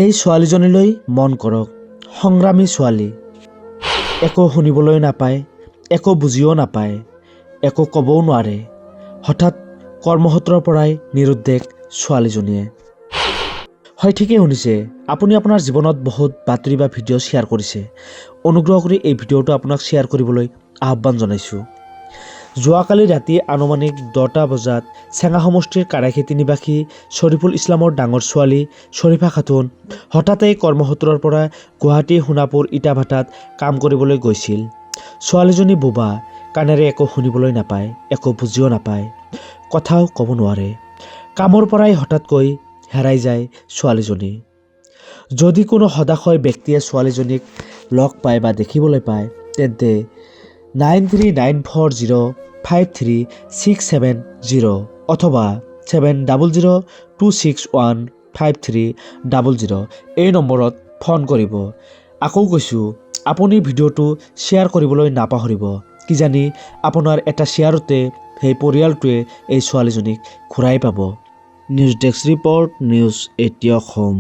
এই ছোৱালীজনীলৈ মন কৰক। সংগ্ৰামী ছোৱালী, একো শুনিবলৈ নাপায়, একো বুজিও নাপায়, একো ক'বও নোৱাৰে। হঠাৎ কৰ্মসূত্ৰৰ পৰাই নিৰুদ্দেশ ছোৱালীজনীয়ে। হয়, ঠিকেই শুনিছে। আপুনি আপোনাৰ জীৱনত বহুত বাতৰি বা ভিডিঅ' শ্বেয়াৰ কৰিছে। অনুগ্ৰহ কৰি এই ভিডিঅ'টো আপোনাক শ্বেয়াৰ কৰিবলৈ আহ্বান জনাইছোঁ। যোৱাকালি ৰাতি আনুমানিক 10টা বজাত চেঙা সমষ্টিৰ কাৰাইখেতি নিবাসী শ্বৰিফুল ইছলামৰ ডাঙৰ ছোৱালী শ্বৰিফা খাতুন হঠাতেই কৰ্মসূত্ৰৰ পৰা গুৱাহাটী সোণাপুৰ ইটাভাটাত কাম কৰিবলৈ গৈছিল। ছোৱালীজনী বোবা, কাণেৰে একো শুনিবলৈ নাপায়, একো বুজিও নাপায়, কথাও ক'ব নোৱাৰে। কামৰ পৰাই হঠাৎকৈ হেৰাই যায় ছোৱালীজনী। যদি কোনো সদাশয় ব্যক্তিয়ে ছোৱালীজনীক লগ পায় বা দেখিবলৈ পায়, তেন্তে 9394053670 অথবা 7002615300 এই নম্বৰত ফোন কৰিব। আকৌ কৈছোঁ, আপুনি ভিডিঅ'টো শ্বেয়াৰ কৰিবলৈ নাপাহৰিব। কিজানি আপোনাৰ এটা শ্বেয়াৰতে সেই পৰিয়ালটোৱে এই ছোৱালীজনীক ঘূৰাই পাব। News desk report, news 80 Assam.